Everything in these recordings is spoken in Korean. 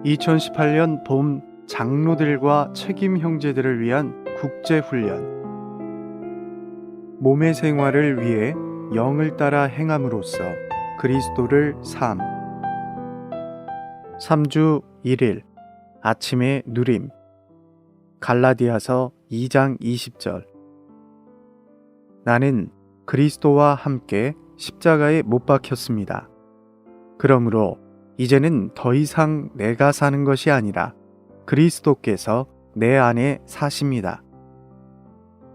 2018년 봄 장로들과 책임 형제들을 위한 국제훈련. 몸의 생활을 위해 영을 따라 행함으로써 그리스도를 삶. 3주 1일 아침의 누림. 갈라디아서 2장 20절. 나는 그리스도와 함께 십자가에 못 박혔습니다. 그러므로 이제는 더 이상 내가 사는 것이 아니라 그리스도께서 내 안에 사십니다.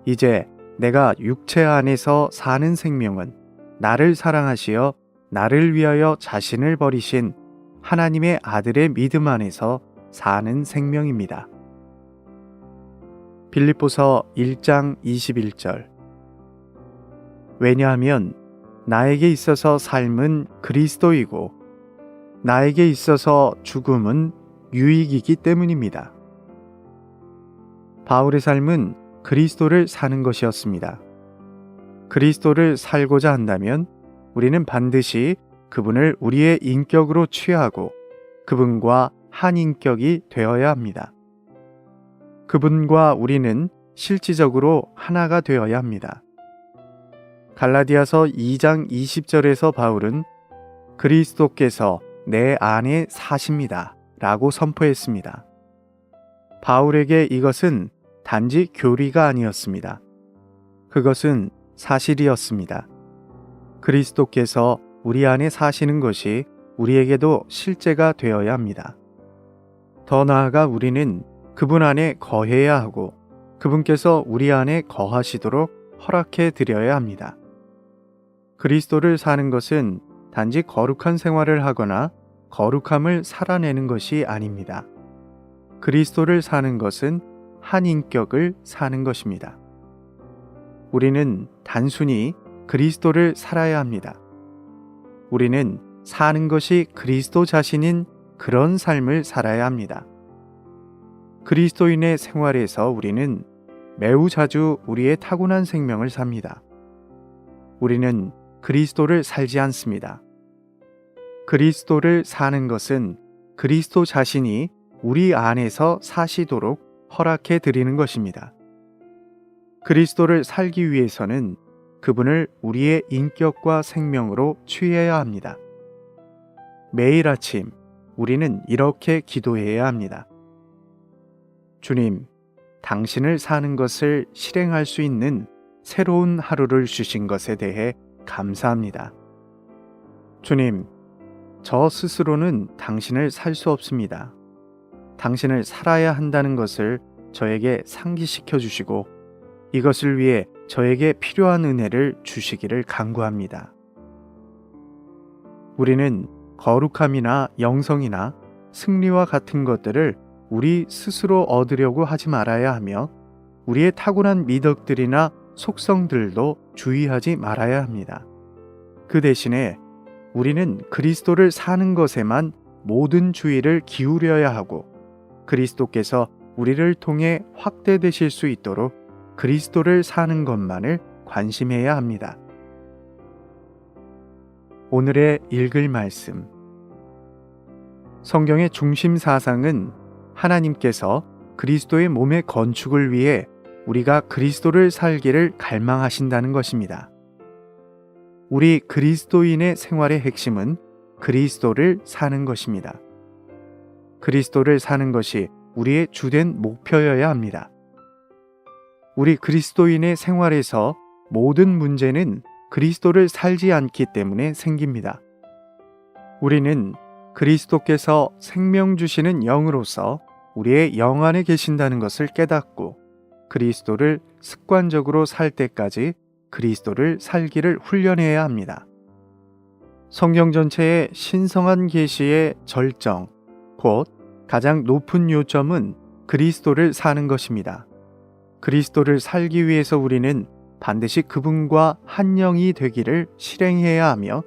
이제 내가 육체 안에서 사는 생명은 나를 사랑하시어 나를 위하여 자신을 버리신 하나님의 아들의 믿음 안에서 사는 생명입니다. 빌립보서 1장 21절. 왜냐하면 나에게 있어서 삶은 그리스도이고 나에게 있어서 죽음은 유익이기 때문입니다. 바울의 삶은 그리스도를 사는 것이었습니다. 그리스도를 살고자 한다면 우리는 반드시 그분을 우리의 인격으로 취하고 그분과 한 인격이 되어야 합니다. 그분과 우리는 실질적으로 하나가 되어야 합니다. 갈라디아서 2장 20절에서 바울은 그리스도께서 내 안에 사십니다 라고 선포했습니다. 바울에게 이것은 단지 교리가 아니었습니다. 그것은 사실이었습니다. 그리스도께서 우리 안에 사시는 것이 우리에게도 실제가 되어야 합니다. 더 나아가 우리는 그분 안에 거해야 하고 그분께서 우리 안에 거하시도록 허락해 드려야 합니다. 그리스도를 사는 것은 단지 거룩한 생활을 하거나 거룩함을 살아내는 것이 아닙니다. 그리스도를 사는 것은 한 인격을 사는 것입니다. 우리는 단순히 그리스도를 살아야 합니다. 우리는 사는 것이 그리스도 자신인 그런 삶을 살아야 합니다. 그리스도인의 생활에서 우리는 매우 자주 우리의 타고난 생명을 삽니다. 우리는 그리스도를 살지 않습니다. 그리스도를 사는 것은 그리스도 자신이 우리 안에서 사시도록 허락해 드리는 것입니다. 그리스도를 살기 위해서는 그분을 우리의 인격과 생명으로 취해야 합니다. 매일 아침 우리는 이렇게 기도해야 합니다. 주님, 당신을 사는 것을 실행할 수 있는 새로운 하루를 주신 것에 대해 감사합니다. 주님, 저 스스로는 당신을 살 수 없습니다. 당신을 살아야 한다는 것을 저에게 상기시켜 주시고 이것을 위해 저에게 필요한 은혜를 주시기를 간구합니다. 우리는 거룩함이나 영성이나 승리와 같은 것들을 우리 스스로 얻으려고 하지 말아야 하며 우리의 타고난 미덕들이나 속성들도 주의하지 말아야 합니다. 그 대신에 우리는 그리스도를 사는 것에만 모든 주의를 기울여야 하고 그리스도께서 우리를 통해 확대되실 수 있도록 그리스도를 사는 것만을 관심해야 합니다. 오늘의 읽을 말씀. 성경의 중심 사상은 하나님께서 그리스도의 몸의 건축을 위해 우리가 그리스도를 살기를 갈망하신다는 것입니다. 우리 그리스도인의 생활의 핵심은 그리스도를 사는 것입니다. 그리스도를 사는 것이 우리의 주된 목표여야 합니다. 우리 그리스도인의 생활에서 모든 문제는 그리스도를 살지 않기 때문에 생깁니다. 우리는 그리스도께서 생명 주시는 영으로서 우리의 영 안에 계신다는 것을 깨닫고 그리스도를 습관적으로 살 때까지 그리스도를 살기를 훈련해야 합니다. 성경 전체의 신성한 계시의 절정, 곧 가장 높은 요점은 그리스도를 사는 것입니다. 그리스도를 살기 위해서 우리는 반드시 그분과 한 영이 되기를 실행해야 하며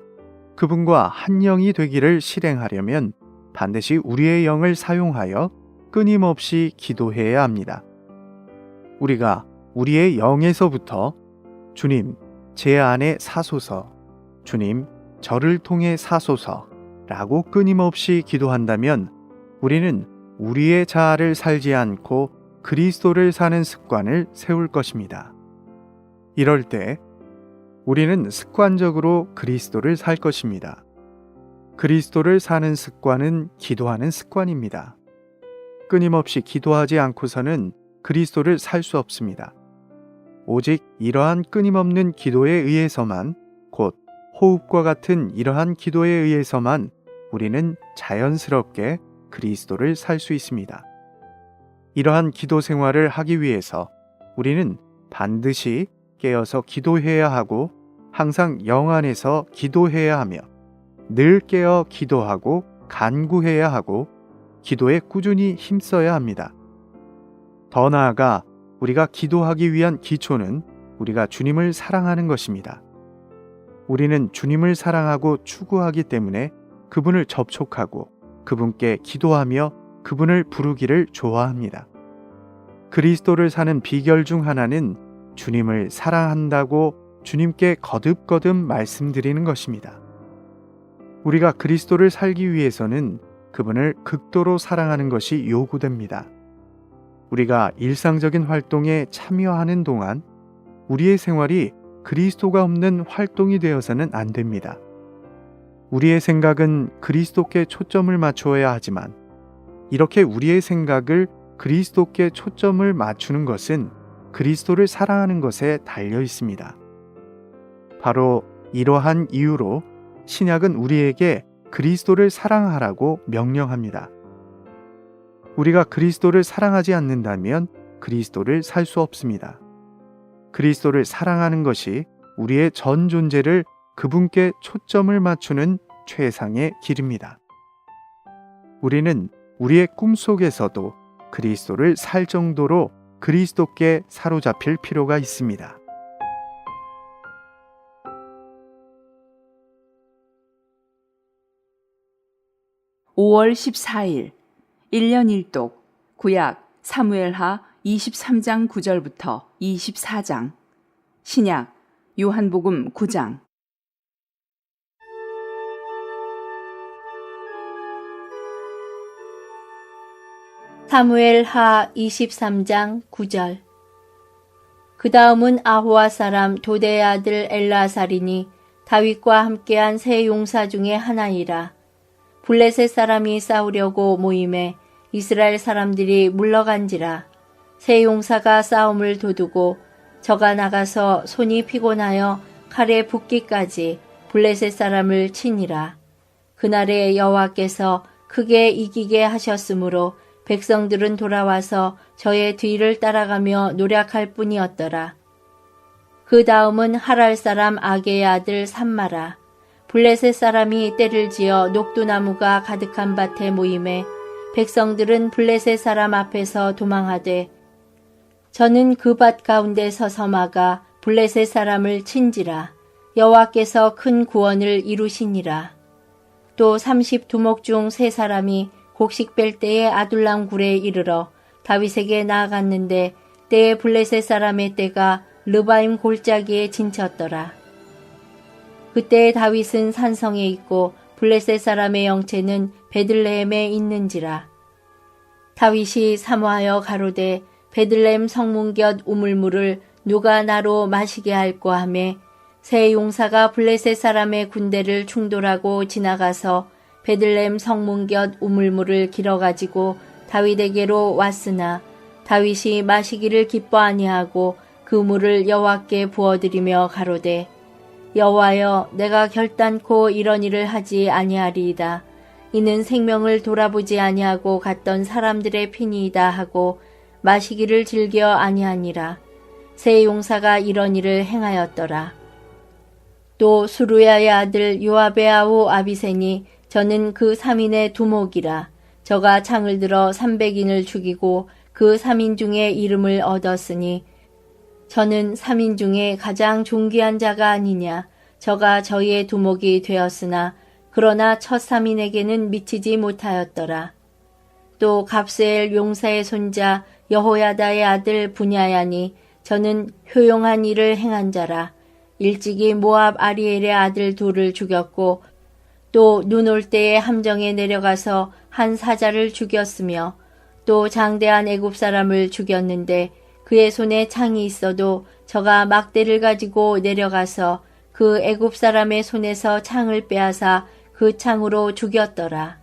그분과 한 영이 되기를 실행하려면 반드시 우리의 영을 사용하여 끊임없이 기도해야 합니다. 우리가 우리의 영에서부터 주님, 제 안에 사소서, 주님, 저를 통해 사소서 라고 끊임없이 기도한다면 우리는 우리의 자아를 살지 않고 그리스도를 사는 습관을 세울 것입니다. 이럴 때 우리는 습관적으로 그리스도를 살 것입니다. 그리스도를 사는 습관은 기도하는 습관입니다. 끊임없이 기도하지 않고서는 그리스도를 살 수 없습니다. 오직 이러한 끊임없는 기도에 의해서만, 곧 호흡과 같은 이러한 기도에 의해서만 우리는 자연스럽게 그리스도를 살 수 있습니다. 이러한 기도 생활을 하기 위해서 우리는 반드시 깨어서 기도해야 하고 항상 영 안에서 기도해야 하며 늘 깨어 기도하고 간구해야 하고 기도에 꾸준히 힘써야 합니다. 더 나아가 우리가 기도하기 위한 기초는 우리가 주님을 사랑하는 것입니다. 우리는 주님을 사랑하고 추구하기 때문에 그분을 접촉하고 그분께 기도하며 그분을 부르기를 좋아합니다. 그리스도를 사는 비결 중 하나는 주님을 사랑한다고 주님께 거듭거듭 말씀드리는 것입니다. 우리가 그리스도를 살기 위해서는 그분을 극도로 사랑하는 것이 요구됩니다. 우리가 일상적인 활동에 참여하는 동안 우리의 생활이 그리스도가 없는 활동이 되어서는 안 됩니다. 우리의 생각은 그리스도께 초점을 맞추어야 하지만 이렇게 우리의 생각을 그리스도께 초점을 맞추는 것은 그리스도를 사랑하는 것에 달려 있습니다. 바로 이러한 이유로 신약은 우리에게 그리스도를 사랑하라고 명령합니다. 우리가 그리스도를 사랑하지 않는다면 그리스도를 살 수 없습니다. 그리스도를 사랑하는 것이 우리의 전 존재를 그분께 초점을 맞추는 최상의 길입니다. 우리는 우리의 꿈속에서도 그리스도를 살 정도로 그리스도께 사로잡힐 필요가 있습니다. (5월 14일) 1년 1독 구약 사무엘하 23장 9절부터 24장, 신약 요한복음 9장. 사무엘하 23장 9절. 그 다음은 아호와 사람 도대의 아들 엘라살이니 다윗과 함께한 세 용사 중에 하나이라. 블레셋 사람이 싸우려고 모임에 이스라엘 사람들이 물러간지라. 세 용사가 싸움을 도두고 저가 나가서 손이 피곤하여 칼에 붓기까지 블레셋 사람을 치니라. 그날에 여호와께서 크게 이기게 하셨으므로 백성들은 돌아와서 저의 뒤를 따라가며 노략할 뿐이었더라. 그 다음은 하랄 사람 아게의 아들 삼마라. 블레셋 사람이 떼를 지어 녹두나무가 가득한 밭에 모임에 백성들은 블레셋 사람 앞에서 도망하되 저는 그 밭 가운데 서서 막아 블레셋 사람을 친지라. 여호와께서 큰 구원을 이루시니라. 또 30두목 중 3사람이 곡식 뺄 때에 아둘람 굴에 이르러 다윗에게 나아갔는데 때에 블레셋 사람의 떼가 르바임 골짜기에 진쳤더라. 그때 다윗은 산성에 있고 블레셋 사람의 영체는 베들레헴에 있는지라. 다윗이 사모하여 가로되 베들레헴 성문 곁 우물물을 누가 나로 마시게 할꼬 하매 세 용사가 블레셋 사람의 군대를 충돌하고 지나가서 베들레헴 성문 곁 우물물을 길어가지고 다윗에게로 왔으나 다윗이 마시기를 기뻐 아니하고 그 물을 여호와께 부어드리며 가로되 여호와여, 내가 결단코 이런 일을 하지 아니하리이다. 이는 생명을 돌아보지 아니하고 갔던 사람들의 피니이다 하고 마시기를 즐겨 아니하니라. 세 용사가 이런 일을 행하였더라. 또 수루야의 아들 요압의 아우 아비새니 저는 그 3인의 두목이라. 저가 창을 들어 300인을 죽이고 그 3인 중에 이름을 얻었으니 저는 3인 중에 가장 존귀한 자가 아니냐. 저가 저희의 두목이 되었으나 그러나 첫 3인에게는 미치지 못하였더라. 또 갑스엘 용사의 손자 여호야다의 아들 분야야니 저는 효용한 일을 행한 자라. 일찍이 모압 아리엘의 아들 둘을 죽였고 또 눈 올 때에 함정에 내려가서 한 사자를 죽였으며 또 장대한 애굽 사람을 죽였는데 그의 손에 창이 있어도 저가 막대를 가지고 내려가서 그 애굽 사람의 손에서 창을 빼앗아 그 창으로 죽였더라.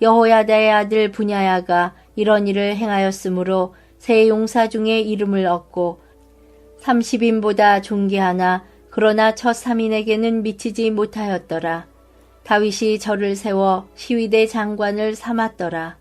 여호야다의 아들 분야야가 이런 일을 행하였으므로 세 용사 중에 이름을 얻고 30인보다 존귀하나 그러나 첫 3인에게는 미치지 못하였더라. 다윗이 저를 세워 시위대 장관을 삼았더라.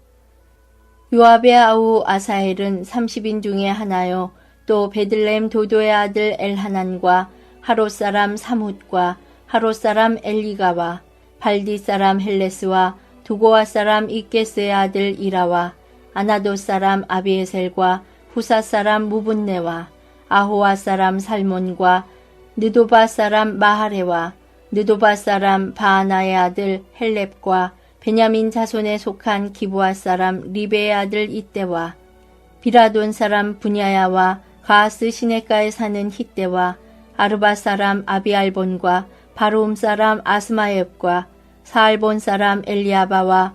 요압의 아우 아사헬은 30인 중에 하나요. 또 베들레헴 도도의 아들 엘하난과 하롯 사람 삼훗과 하롯 사람 엘리가와 발디 사람 헬레스와 두고와 사람 이게스의 아들 이라와 아나돗 사람 아비에셀과 후사 사람 무분네와 아호와 사람 살몬과 느도바 사람 마하레와 느도바 사람 바하나의 아들 헬렙과 베냐민 자손에 속한 기브아 사람 리베의 아들 이때와 비라돈 사람 분야야와 가하스 시내가에 사는 히때와 아르바 사람 아비알본과 바로움 사람 아스마옙과 사알본 사람 엘리아바와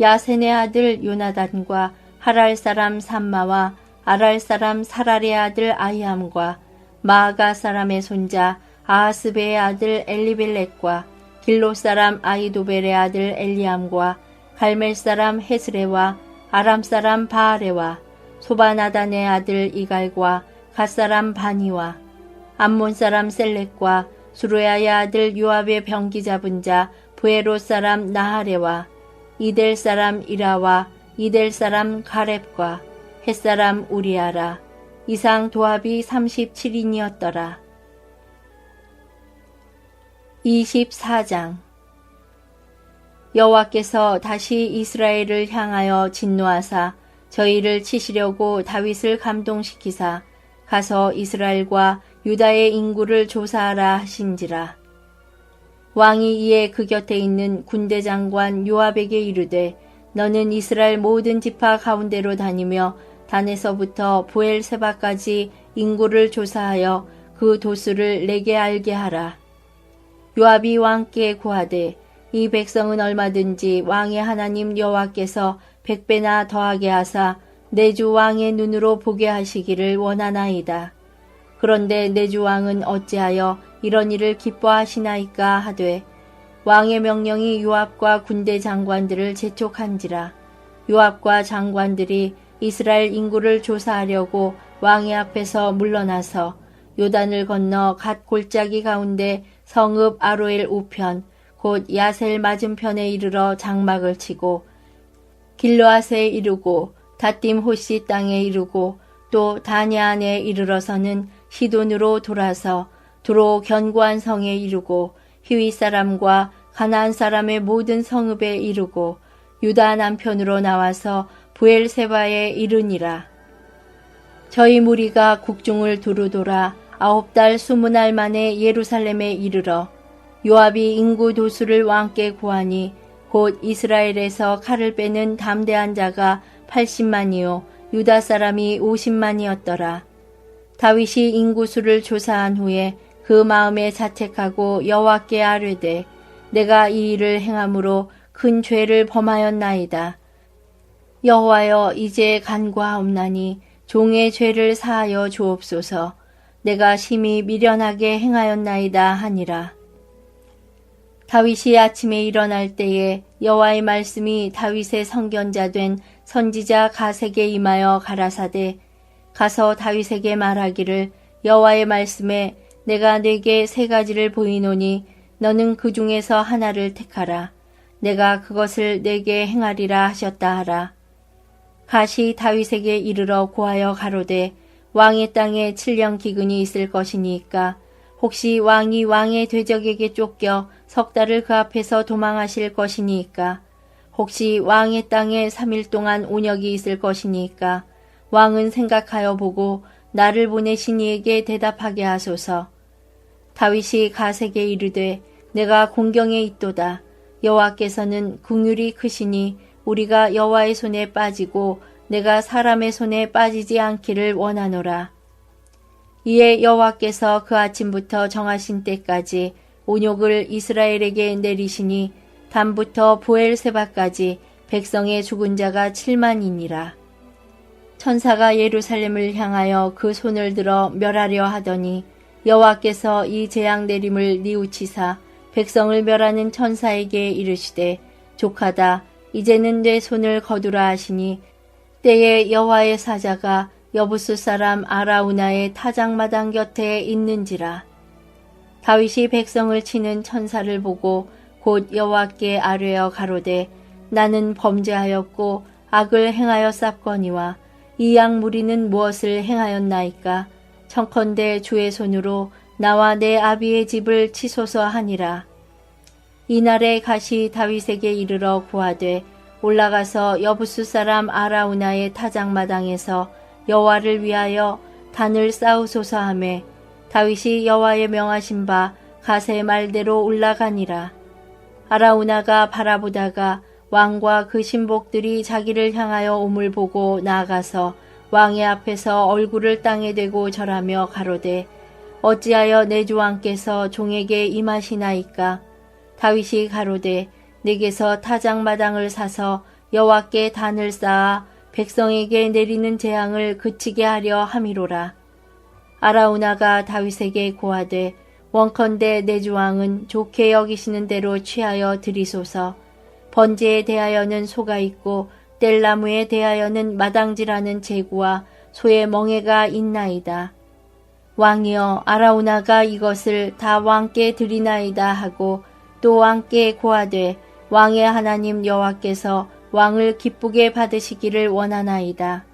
야센의 아들 요나단과 하랄 사람 삼마와 아랄 사람 사랄의 아들 아히암과 마아가 사람의 손자 아하스베의 아들 엘리벨렉과 길로 사람 아이도벨의 아들 엘리암과 갈멜 사람 헤스레와 아람 사람 바아레와 소바나단의 아들 이갈과 갓 사람 바니와 암몬 사람 셀렉과 수르야의 아들 요압의 병기 잡은 자 부에롯 사람 나하레와 이델 사람 이라와 이델 사람 가렙과 헷 사람 우리아라. 이상 도합이 37인이었더라. 24장 여호와께서 다시 이스라엘을 향하여 진노하사 저희를 치시려고 다윗을 감동시키사 가서 이스라엘과 유다의 인구를 조사하라 하신지라. 왕이 이에 그 곁에 있는 군대 장관 요압에게 이르되 너는 이스라엘 모든 지파 가운데로 다니며 단에서부터 부엘세바까지 인구를 조사하여 그 도수를 내게 알게 하라. 요압이 왕께 고하되 이 백성은 얼마든지 왕의 하나님 여호와께서 100배나 더하게 하사 내 주 왕의 눈으로 보게 하시기를 원하나이다. 그런데 내 주 왕은 어찌하여 이런 일을 기뻐하시나이까 하되 왕의 명령이 요압과 군대 장관들을 재촉한지라. 요압과 장관들이 이스라엘 인구를 조사하려고 왕의 앞에서 물러나서 요단을 건너 갓 골짜기 가운데 성읍 아로엘 우편 곧 야셀 맞은편에 이르러 장막을 치고 길르앗에 이르고 다딤 호시 땅에 이르고 또 다냐안에 이르러서는 시돈으로 돌아서 두로 견고한 성에 이르고 히위 사람과 가나안 사람의 모든 성읍에 이르고 유다 남편으로 나와서 부엘세바에 이르니라. 저희 무리가 국중을 두루 돌아 9달 20날 만에 예루살렘에 이르러 요압이 인구 도수를 왕께 구하니 곧 이스라엘에서 칼을 빼는 담대한 자가 80만이요 유다 사람이 50만이었더라. 다윗이 인구수를 조사한 후에 그 마음에 자책하고 여호와께 아뢰되 내가 이 일을 행함으로 큰 죄를 범하였나이다. 여호와여 이제 간구하옵나니 종의 죄를 사하여 주옵소서. 내가 심히 미련하게 행하였나이다 하니라. 다윗이 아침에 일어날 때에 여호와의 말씀이 다윗의 선견자 된 선지자 가세게 임하여 가라사대 가서 다윗에게 말하기를 여호와의 말씀에 내가 네게 3가지를 보이노니 너는 그 중에서 하나를 택하라. 내가 그것을 네게 행하리라 하셨다 하라. 갓이 다윗에게 이르러 고하여 가로되 왕의 땅에 7년 기근이 있을 것이니까 혹시 왕이 왕의 대적에게 쫓겨 10달을 그 앞에서 도망하실 것이니까 혹시 왕의 땅에 3일 동안 온역이 있을 것이니까 왕은 생각하여 보고 나를 보내신 이에게 대답하게 하소서. 다윗이 갓에게 이르되 내가 공경에 있도다. 여호와께서는 긍휼이 크시니 우리가 여호와의 손에 빠지고 내가 사람의 손에 빠지지 않기를 원하노라. 이에 여호와께서 그 아침부터 정하신 때까지 온욕을 이스라엘에게 내리시니 단부터 부엘세바까지 백성의 죽은 자가 7만이니라. 천사가 예루살렘을 향하여 그 손을 들어 멸하려 하더니 여호와께서 이 재앙 내림을 뉘우치사 백성을 멸하는 천사에게 이르시되 족하다 이제는 내 손을 거두라 하시니 때에 여호와의 사자가 여부스 사람 아라우나의 타작마당 곁에 있는지라. 다윗이 백성을 치는 천사를 보고 곧 여호와께 아뢰어 가로되 나는 범죄하였고 악을 행하였사거니와 이 악무리는 무엇을 행하였나이까. 청컨대 주의 손으로 나와 내 아비의 집을 치소서 하니라. 이날에 가시 다윗에게 이르러 구하되 올라가서 여부스 사람 아라우나의 타작마당에서 여호와를 위하여 단을 쌓으소서 하매 다윗이 여호와의 명하신 바 가세 말대로 올라가니라. 아라우나가 바라보다가 왕과 그 신복들이 자기를 향하여 옴을 보고 나아가서 왕의 앞에서 얼굴을 땅에 대고 절하며 가로되 어찌하여 내 주 왕께서 종에게 임하시나이까. 다윗이 가로되 내게서 타작마당을 사서 여호와께 단을 쌓아 백성에게 내리는 재앙을 그치게 하려 함이로라. 아라우나가 다윗에게 고하되 원컨대 내 주 왕은 좋게 여기시는 대로 취하여 드리소서. 번제에 대하여는 소가 있고 뗄나무에 대하여는 마당지라는 제구와 소의 멍에가 있나이다. 왕이여 아라우나가 이것을 다 왕께 드리나이다 하고 또 왕께 고하되 왕의 하나님 여호와께서 왕을 기쁘게 받으시기를 원하나이다.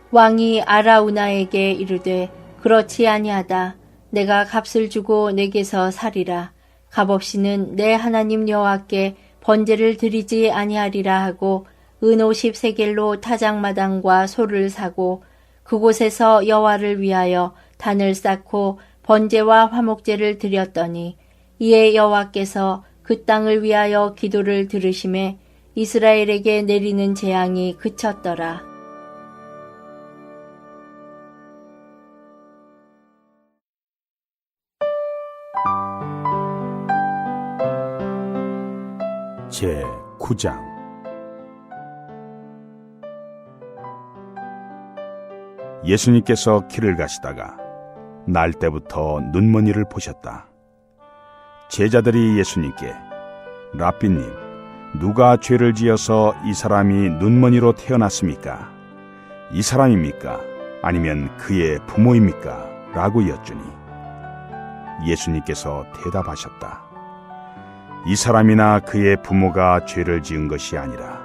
왕이 아라우나에게 이르되 그렇지 아니하다. 내가 값을 주고 내게서 살이라. 값없이는 내 하나님 여호와께 번제를 드리지 아니하리라 하고 은 50세겔로 타작마당과 소를 사고 그곳에서 여호와를 위하여 단을 쌓고 번제와 화목제를 드렸더니 이에 여호와께서 그 땅을 위하여 기도를 들으심에 이스라엘에게 내리는 재앙이 그쳤더라. 제 9장 예수님께서 길을 가시다가 날 때부터 눈먼이를 보셨다. 제자들이 예수님께 랍비님, 누가 죄를 지어서 이 사람이 눈먼이로 태어났습니까? 이 사람입니까? 아니면 그의 부모입니까? 라고 여쭈니 예수님께서 대답하셨다. 이 사람이나 그의 부모가 죄를 지은 것이 아니라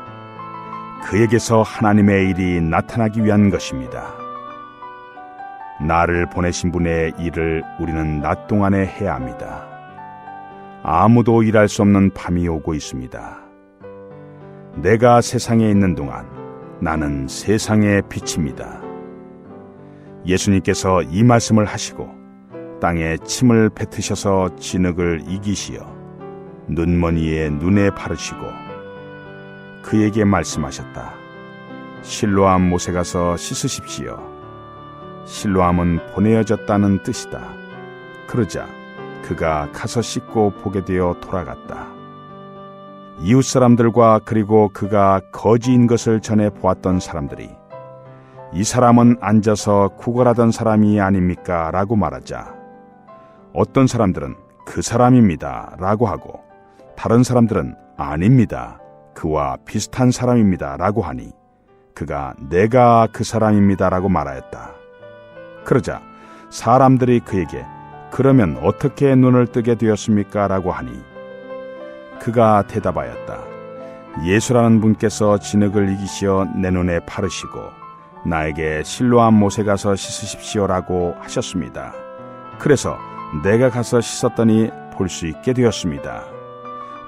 그에게서 하나님의 일이 나타나기 위한 것입니다. 나를 보내신 분의 일을 우리는 낮 동안에 해야 합니다. 아무도 일할 수 없는 밤이 오고 있습니다. 내가 세상에 있는 동안 나는 세상의 빛입니다. 예수님께서 이 말씀을 하시고 땅에 침을 뱉으셔서 진흙을 이기시어 눈먼이의 눈에 바르시고 그에게 말씀하셨다. 실로암 못에 가서 씻으십시오. 실로암은 보내어졌다는 뜻이다. 그러자 그가 가서 씻고 보게 되어 돌아갔다. 이웃 사람들과 그리고 그가 거지인 것을 전에 보았던 사람들이 이 사람은 앉아서 구걸하던 사람이 아닙니까? 라고 말하자 어떤 사람들은 그 사람입니다 라고 하고 다른 사람들은 아닙니다. 그와 비슷한 사람입니다 라고 하니 그가 내가 그 사람입니다 라고 말하였다. 그러자 사람들이 그에게 그러면 어떻게 눈을 뜨게 되었습니까? 라고 하니 그가 대답하였다. 예수라는 분께서 진흙을 이기시어 내 눈에 바르시고 나에게 실로암 못에 가서 씻으십시오 라고 하셨습니다. 그래서 내가 가서 씻었더니 볼 수 있게 되었습니다.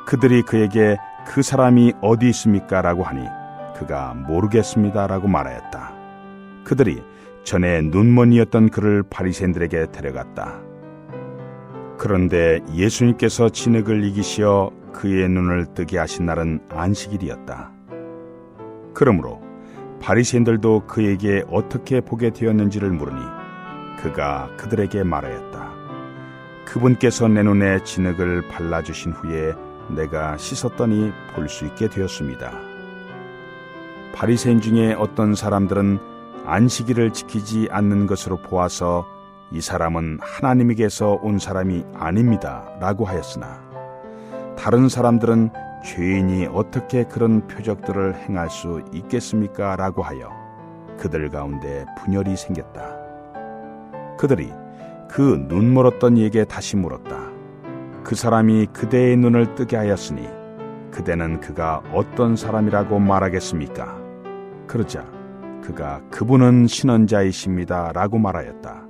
그들이 그에게 그 사람이 어디 있습니까? 라고 하니 그가 모르겠습니다 라고 말하였다. 그들이 전에 눈먼이었던 그를 바리새인들에게 데려갔다. 그런데 예수님께서 진흙을 이기시어 그의 눈을 뜨게 하신 날은 안식일이었다. 그러므로 바리새인들도 그에게 어떻게 보게 되었는지를 물으니 그가 그들에게 말하였다. 그분께서 내 눈에 진흙을 발라주신 후에 내가 씻었더니 볼 수 있게 되었습니다. 바리새인 중에 어떤 사람들은 안식일을 지키지 않는 것으로 보아서 이 사람은 하나님에게서 온 사람이 아닙니다 라고 하였으나, 다른 사람들은 죄인이 어떻게 그런 표적들을 행할 수 있겠습니까 라고 하여 그들 가운데 분열이 생겼다. 그들이 그 눈멀었던 이에게 다시 물었다. 그 사람이 그대의 눈을 뜨게 하였으니 그대는 그가 어떤 사람이라고 말하겠습니까? 그러자 그가 그분은 신원자이십니다 라고 말하였다.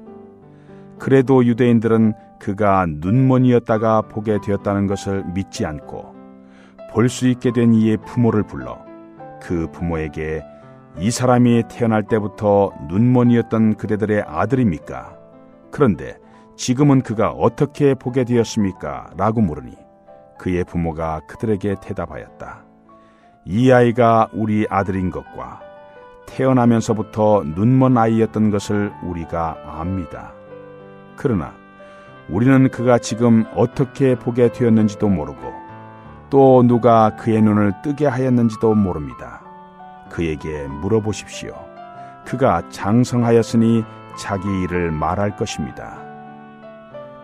그래도 유대인들은 그가 눈먼이었다가 보게 되었다는 것을 믿지 않고 볼 수 있게 된 이의 부모를 불러 그 부모에게 이 사람이 태어날 때부터 눈먼이었던 그대들의 아들입니까? 그런데 지금은 그가 어떻게 보게 되었습니까? 라고 물으니 그의 부모가 그들에게 대답하였다. 이 아이가 우리 아들인 것과 태어나면서부터 눈먼 아이였던 것을 우리가 압니다. 그러나 우리는 그가 지금 어떻게 보게 되었는지도 모르고 또 누가 그의 눈을 뜨게 하였는지도 모릅니다. 그에게 물어보십시오. 그가 장성하였으니 자기 일을 말할 것입니다.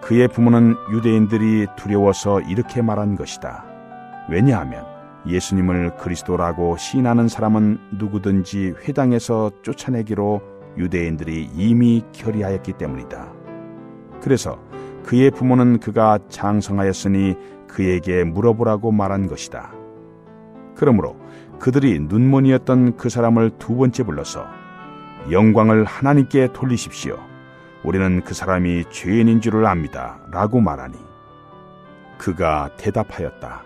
그의 부모는 유대인들이 두려워서 이렇게 말한 것이다. 왜냐하면 예수님을 그리스도라고 시인하는 사람은 누구든지 회당에서 쫓아내기로 유대인들이 이미 결의하였기 때문이다. 그래서 그의 부모는 그가 장성하였으니 그에게 물어보라고 말한 것이다. 그러므로 그들이 눈먼이었던 그 사람을 두 번째 불러서 영광을 하나님께 돌리십시오. 우리는 그 사람이 죄인인 줄을 압니다 라고 말하니 그가 대답하였다.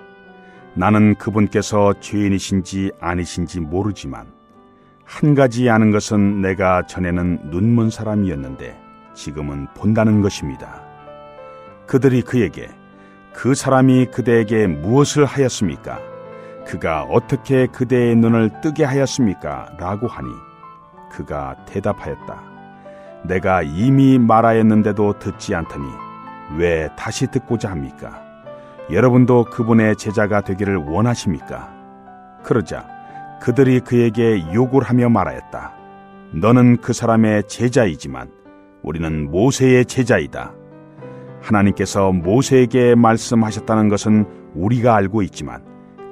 나는 그분께서 죄인이신지 아니신지 모르지만 한 가지 아는 것은 내가 전에는 눈먼 사람이었는데 지금은 본다는 것입니다. 그들이 그에게 그 사람이 그대에게 무엇을 하였습니까? 그가 어떻게 그대의 눈을 뜨게 하였습니까? 라고 하니 그가 대답하였다. 내가 이미 말하였는데도 듣지 않더니 왜 다시 듣고자 합니까? 여러분도 그분의 제자가 되기를 원하십니까? 그러자 그들이 그에게 욕을 하며 말하였다. 너는 그 사람의 제자이지만 우리는 모세의 제자이다. 하나님께서 모세에게 말씀하셨다는 것은 우리가 알고 있지만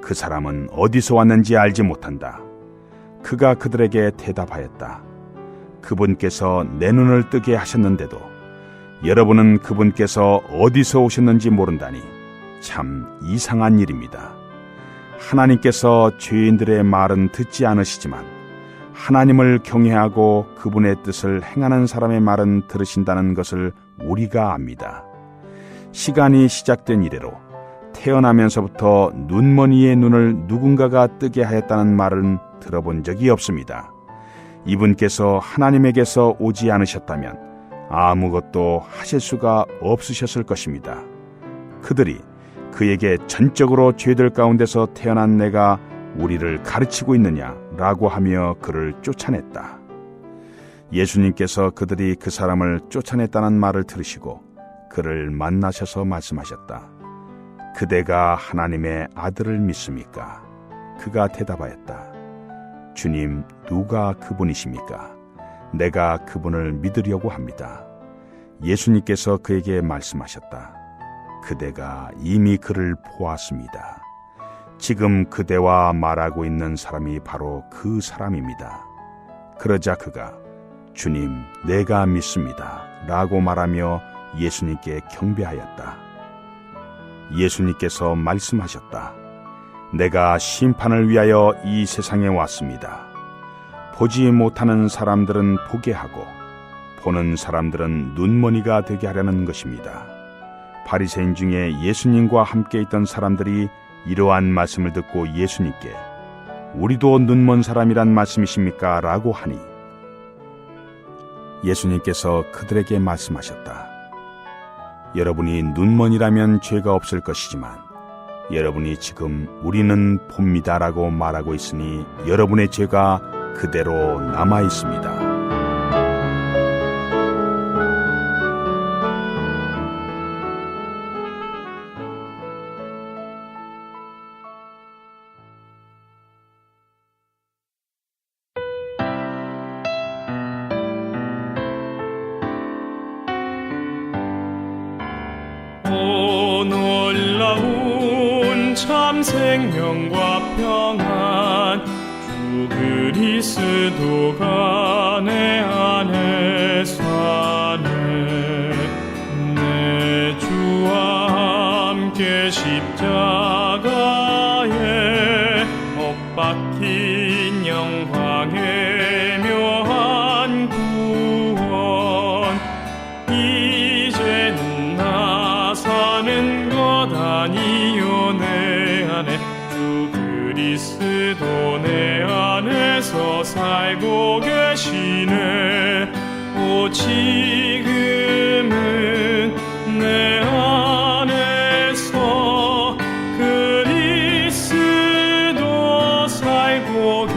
그 사람은 어디서 왔는지 알지 못한다. 그가 그들에게 대답하였다. 그분께서 내 눈을 뜨게 하셨는데도 여러분은 그분께서 어디서 오셨는지 모른다니 참 이상한 일입니다. 하나님께서 죄인들의 말은 듣지 않으시지만 하나님을 경외하고 그분의 뜻을 행하는 사람의 말은 들으신다는 것을 우리가 압니다. 시간이 시작된 이래로 태어나면서부터 눈먼이의 눈을 누군가가 뜨게 하였다는 말은 들어본 적이 없습니다. 이분께서 하나님에게서 오지 않으셨다면 아무것도 하실 수가 없으셨을 것입니다. 그들이 그에게 전적으로 죄들 가운데서 태어난 내가 우리를 가르치고 있느냐라고 하며 그를 쫓아냈다. 예수님께서 그들이 그 사람을 쫓아냈다는 말을 들으시고 그를 만나셔서 말씀하셨다. 그대가 하나님의 아들을 믿습니까? 그가 대답하였다. 주님, 누가 그분이십니까? 내가 그분을 믿으려고 합니다. 예수님께서 그에게 말씀하셨다. 그대가 이미 그를 보았습니다. 지금 그대와 말하고 있는 사람이 바로 그 사람입니다. 그러자 그가 주님, 내가 믿습니다 라고 말하며 예수님께 경배하였다. 예수님께서 말씀하셨다. 내가 심판을 위하여 이 세상에 왔습니다. 보지 못하는 사람들은 보게 하고 보는 사람들은 눈머니가 되게 하려는 것입니다. 바리새인 중에 예수님과 함께 있던 사람들이 이러한 말씀을 듣고 예수님께 우리도 눈먼 사람이란 말씀이십니까? 라고 하니 예수님께서 그들에게 말씀하셨다. 여러분이 눈먼이라면 죄가 없을 것이지만 여러분이 지금 우리는 봅니다 라고 말하고 있으니 여러분의 죄가 그대로 남아 있습니다. 참 생명과 평안 주 그리스도가 내 안에 사네. 내 주와 함께 십자가에 못 박힌 영광의 묘한 구원 이제는 나 사는 것 아니요 내 안에 주 그리스도 내 안에서 살고 계시네. 오 지금은 내 안에서 그리스도 살고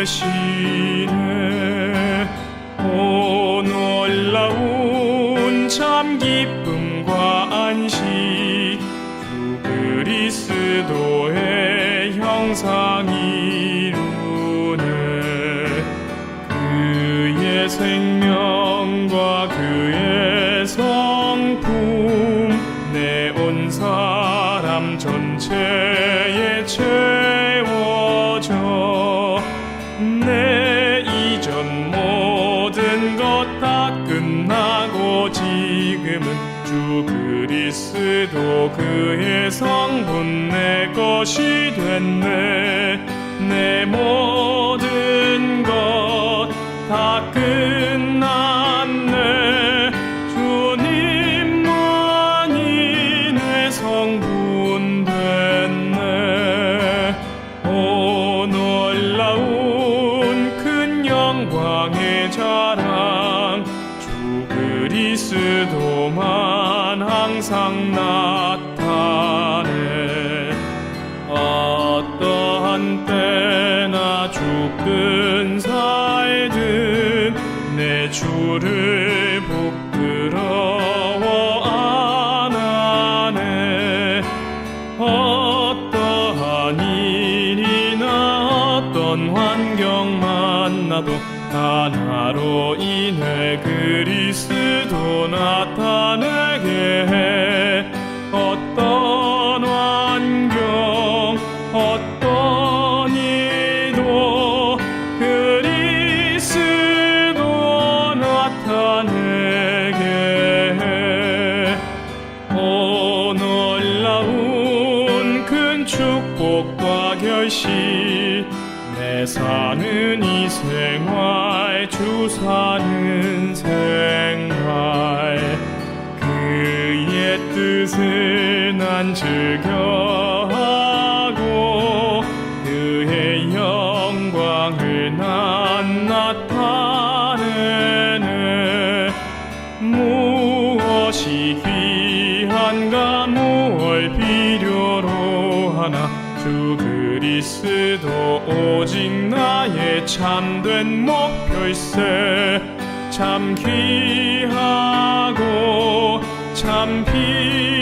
계시네. 오 놀라운 참 기쁨과 안식 주 그리스도의 형상 이루네. 그의 생명과 그의 성품 내 온 사람 전체에 채워져. 내 이전 모든 것 다 끝나고 지금은 주 그리스도 그의 성분 내 것이 됐네. 내 모든 것 다 끝났네. 주님만이 내 성분 됐네. 오 놀라운 큰 영광의 자랑 주 그리스도만 항상 나타내. 어떠한 때나 죽든 살든 내 주를 부끄러워 안 하네. 어떠한 일이나 어떤 환경 만나도 하나로 인해 그리스도 나타내게 해. 어떤 환경 어떤 일도 그리스도 나타내게 해. 오 놀라운 큰 축복과 결실 내 사는 이 생활 주 사는 생활 그의 뜻을 난 즐겨하고 그의 영광을 난 나타내네. 무엇이 귀한가 무얼 필요로 하나 주 그리스도 오직 나의 참된 목표일세. 참 귀하고 참 필요하고